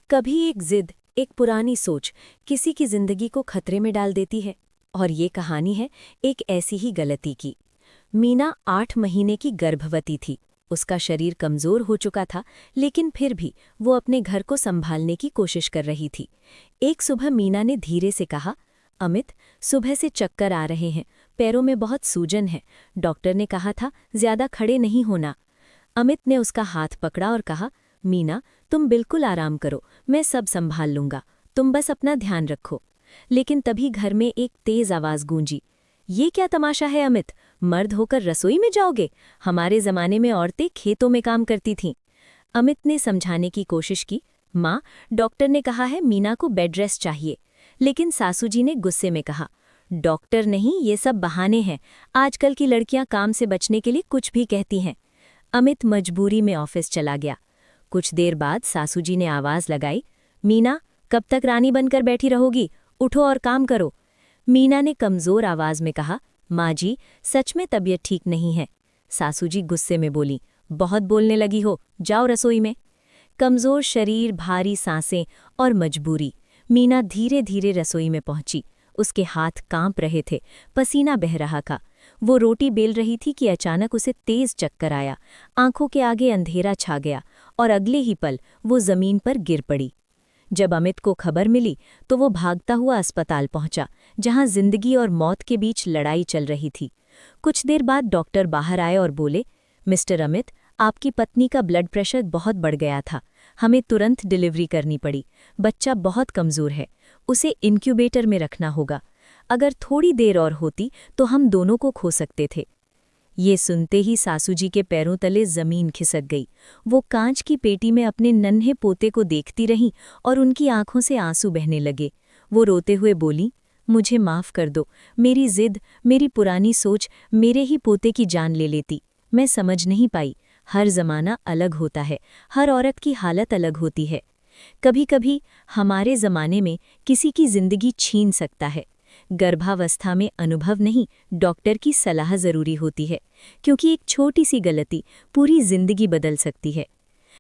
कभी एक जिद, एक पुरानी सोच किसी की जिंदगी को खतरे में डाल देती है। और ये कहानी है एक ऐसी ही गलती की। मीना 8 महीने की गर्भवती थी। उसका शरीर कमजोर हो चुका था, लेकिन फिर भी वो अपने घर को संभालने की कोशिश कर रही थी। एक सुबह मीना ने धीरे से कहा, अमित, सुबह से चक्कर आ रहे हैं, पैरों में बहुत सूजन है। डॉक्टर ने कहा था ज्यादा खड़े नहीं होना। अमित ने उसका हाथ पकड़ा और कहा, मीना, तुम बिल्कुल आराम करो, मैं सब संभाल लूंगा, तुम बस अपना ध्यान रखो। लेकिन तभी घर में एक तेज आवाज गूंजी, ये क्या तमाशा है अमित, मर्द होकर रसोई में जाओगे? हमारे जमाने में औरतें खेतों में काम करती थीं। अमित ने समझाने की कोशिश की, माँ, डॉक्टर ने कहा है मीना को बेड रेस्ट चाहिए। लेकिन सासू जी ने गुस्से में कहा, डॉक्टर नहीं, ये सब बहाने हैं। आजकल की लड़कियां काम से बचने के लिए कुछ भी कहती हैं। अमित मजबूरी में ऑफिस चला गया। कुछ देर बाद सासू जी ने आवाज लगाई, मीना, कब तक रानी बनकर बैठी रहोगी? उठो और काम करो। मीना ने कमजोर आवाज में कहा, माँ जी, सच में तबीयत ठीक नहीं है। सासू जी गुस्से में बोली, बहुत बोलने लगी हो, जाओ रसोई में। कमजोर शरीर, भारी सांसें और मजबूरी। मीना धीरे धीरे रसोई में पहुंची। उसके हाथ कांप रहे थे, पसीना बह रहा था। वो रोटी बेल रही थी कि अचानक उसे तेज चक्कर आया। आंखों के आगे अंधेरा छा गया और अगले ही पल वो जमीन पर गिर पड़ी। जब अमित को खबर मिली तो वो भागता हुआ अस्पताल पहुंचा, जहां जिंदगी और मौत के बीच लड़ाई चल रही थी। कुछ देर बाद डॉक्टर बाहर आए और बोले, मिस्टर अमित, आपकी पत्नी का ब्लड प्रेशर बहुत बढ़ गया था। हमें तुरंत डिलीवरी करनी पड़ी। बच्चा बहुत कमजोर है, उसे इंक्यूबेटर में रखना होगा। अगर थोड़ी देर और होती तो हम दोनों को खो सकते थे। ये सुनते ही सासू जी के पैरों तले जमीन खिसक गई। वो कांच की पेटी में अपने नन्हे पोते को देखती रहीं और उनकी आंखों से आंसू बहने लगे। वो रोते हुए बोली, मुझे माफ कर दो, मेरी जिद, मेरी पुरानी सोच मेरे ही पोते की जान ले लेती। मैं समझ नहीं पाई। हर जमाना अलग होता है, हर औरत की हालत अलग होती है। कभी कभी हमारे जमाने में किसी की जिंदगी छीन सकता है। गर्भावस्था में अनुभव नहीं, डॉक्टर की सलाह जरूरी होती है, क्योंकि एक छोटी सी गलती पूरी जिंदगी बदल सकती है।